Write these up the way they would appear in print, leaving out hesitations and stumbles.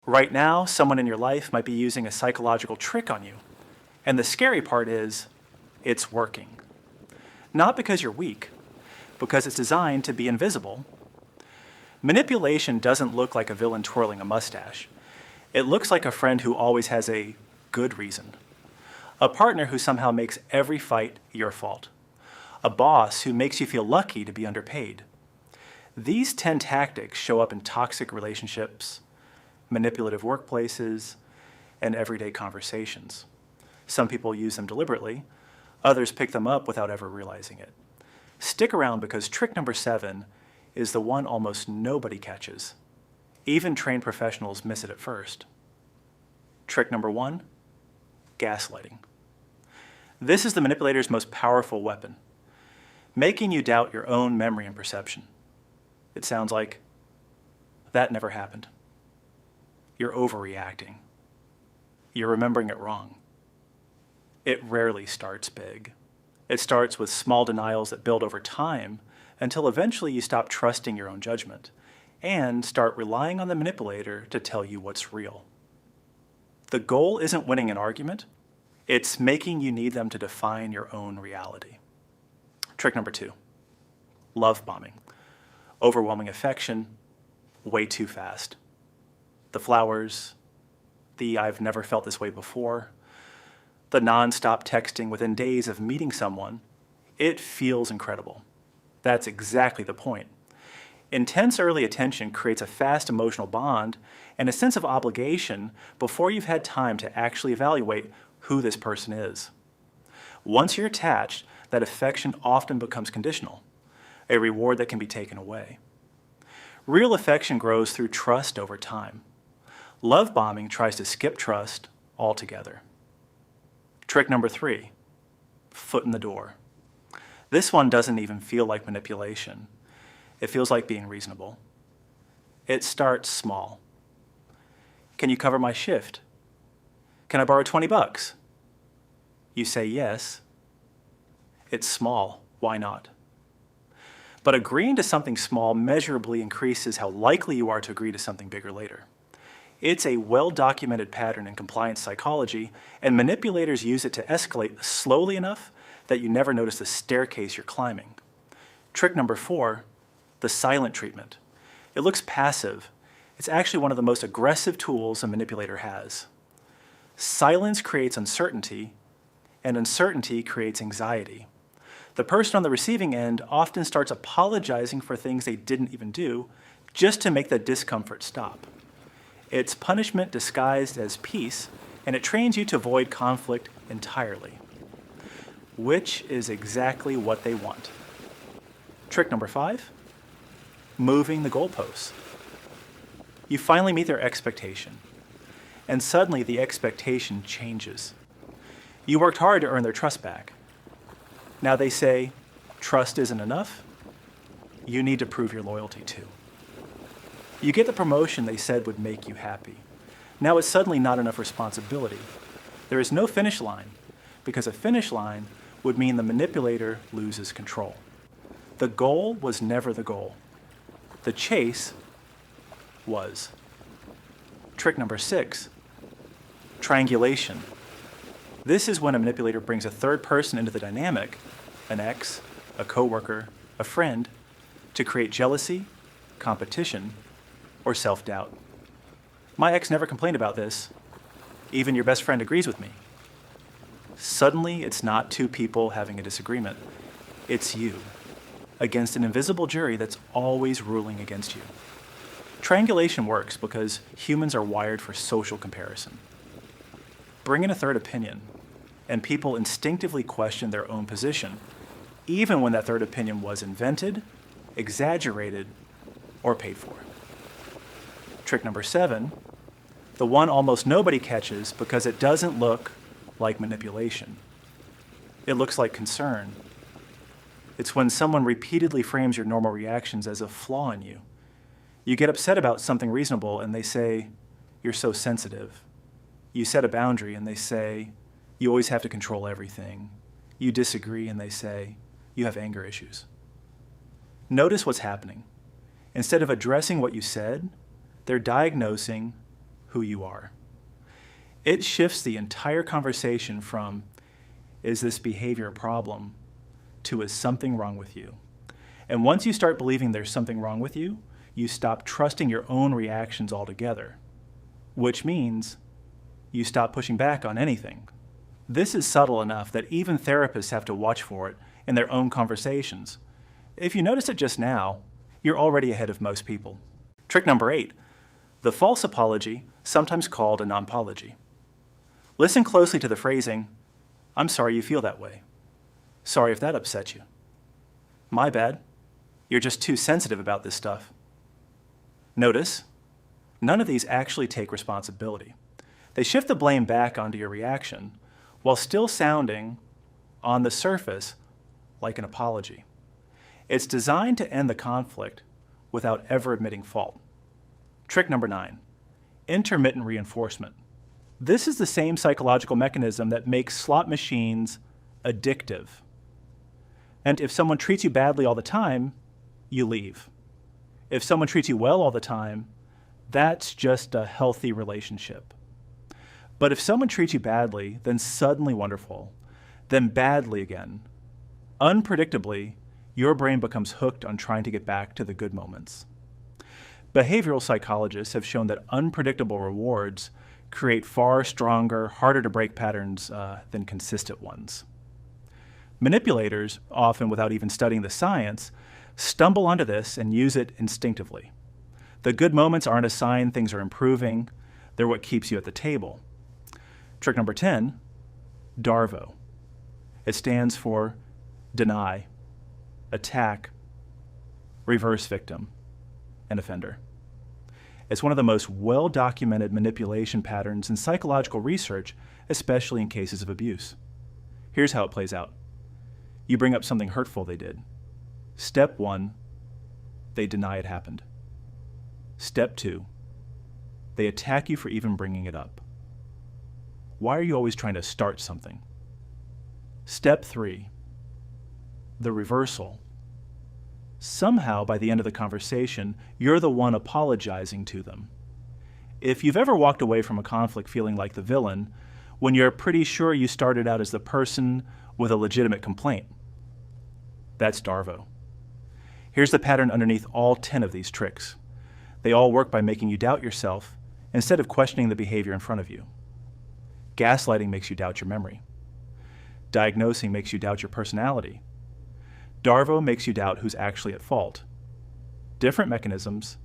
Right now, someone in your life might be using a psychological trick on you. And the scary part is, it's working. Not because you're weak, because it's designed to be invisible. Manipulation doesn't look like a villain twirling a mustache. It looks like a friend who always has a good reason. A partner who somehow makes every fight your fault. A boss who makes you feel lucky to be underpaid. These 10 tactics show up in toxic relationships, manipulative workplaces, and everyday conversations. Some people use them deliberately, others pick them up without ever realizing it. Stick around because trick number 7 is the one almost nobody catches. Even trained professionals miss it at first. Trick number 1, gaslighting. This is the manipulator's most powerful weapon, making you doubt your own memory and perception. It sounds like, that never happened. You're overreacting. You're remembering it wrong. It rarely starts big. It starts with small denials that build over time until eventually you stop trusting your own judgment and start relying on the manipulator to tell you what's real. The goal isn't winning an argument, it's making you need them to define your own reality. Trick number 2, love bombing. Overwhelming affection, way too fast. The flowers, the I've never felt this way before, the non-stop texting within days of meeting someone, it feels incredible. That's exactly the point. Intense early attention creates a fast emotional bond and a sense of obligation before you've had time to actually evaluate who this person is. Once you're attached, that affection often becomes conditional, a reward that can be taken away. Real affection grows through trust over time. Love bombing tries to skip trust altogether. Trick number 3, foot in the door. This one doesn't even feel like manipulation. It feels like being reasonable. It starts small. Can you cover my shift? Can I borrow $20? You say yes. It's small, why not? But agreeing to something small measurably increases how likely you are to agree to something bigger later. It's a well-documented pattern in compliance psychology, and manipulators use it to escalate slowly enough that you never notice the staircase you're climbing. Trick number 4, the silent treatment. It looks passive. It's actually one of the most aggressive tools a manipulator has. Silence creates uncertainty, and uncertainty creates anxiety. The person on the receiving end often starts apologizing for things they didn't even do just to make the discomfort stop. It's punishment disguised as peace, and it trains you to avoid conflict entirely, which is exactly what they want. Trick number 5, moving the goalposts. You finally meet their expectation, and suddenly the expectation changes. You worked hard to earn their trust back. Now they say, trust isn't enough, you need to prove your loyalty too. You get the promotion they said would make you happy. Now it's suddenly not enough responsibility. There is no finish line, because a finish line would mean the manipulator loses control. The goal was never the goal. The chase was. Trick number 6, triangulation. This is when a manipulator brings a third person into the dynamic, an ex, a coworker, a friend, to create jealousy, competition, or self-doubt. My ex never complained about this. Even your best friend agrees with me. Suddenly, it's not two people having a disagreement. It's you, against an invisible jury that's always ruling against you. Triangulation works because humans are wired for social comparison. Bring in a third opinion, and people instinctively question their own position, even when that third opinion was invented, exaggerated, or paid for. Trick number 7, the one almost nobody catches because it doesn't look like manipulation. It looks like concern. It's when someone repeatedly frames your normal reactions as a flaw in you. You get upset about something reasonable and they say, you're so sensitive. You set a boundary and they say, you always have to control everything. You disagree and they say, you have anger issues. Notice what's happening. Instead of addressing what you said, they're diagnosing who you are. It shifts the entire conversation from, is this behavior a problem, to, is something wrong with you? And once you start believing there's something wrong with you, you stop trusting your own reactions altogether, which means you stop pushing back on anything. This is subtle enough that even therapists have to watch for it in their own conversations. If you notice it just now, you're already ahead of most people. Trick number 8, the false apology, sometimes called a non-apology. Listen closely to the phrasing, "I'm sorry you feel that way. Sorry if that upset you. My bad. You're just too sensitive about this stuff." Notice, none of these actually take responsibility. They shift the blame back onto your reaction while still sounding, on the surface, like an apology. It's designed to end the conflict without ever admitting fault. Trick number 9, intermittent reinforcement. This is the same psychological mechanism that makes slot machines addictive. And if someone treats you badly all the time, you leave. If someone treats you well all the time, that's just a healthy relationship. But if someone treats you badly, then suddenly wonderful, then badly again, unpredictably, your brain becomes hooked on trying to get back to the good moments. Behavioral psychologists have shown that unpredictable rewards create far stronger, harder to break patterns than consistent ones. Manipulators, often without even studying the science, stumble onto this and use it instinctively. The good moments aren't a sign things are improving, they're what keeps you at the table. Trick number 10, DARVO. It stands for deny, attack, reverse victim, and offender. It's one of the most well-documented manipulation patterns in psychological research, especially in cases of abuse. Here's how it plays out. You bring up something hurtful they did. Step 1, they deny it happened. Step 2, they attack you for even bringing it up. Why are you always trying to start something? Step 3, the reversal. Somehow, by the end of the conversation, you're the one apologizing to them. If you've ever walked away from a conflict feeling like the villain, when you're pretty sure you started out as the person with a legitimate complaint, that's DARVO. Here's the pattern underneath all 10 of these tricks. They all work by making you doubt yourself instead of questioning the behavior in front of you. Gaslighting makes you doubt your memory. Diagnosing makes you doubt your personality. DARVO makes you doubt who's actually at fault. Different mechanisms,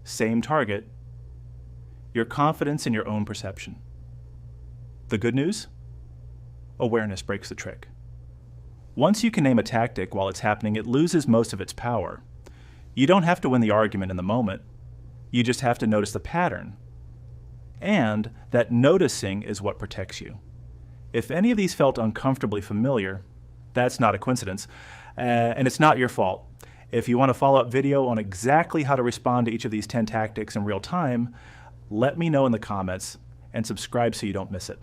same target, your confidence in your own perception. The good news? Awareness breaks the trick. Once you can name a tactic while it's happening, it loses most of its power. You don't have to win the argument in the moment. You just have to notice the pattern. And that noticing is what protects you. If any of these felt uncomfortably familiar, that's not a coincidence, and it's not your fault. If you want a follow-up video on exactly how to respond to each of these 10 tactics in real time, let me know in the comments and subscribe so you don't miss it.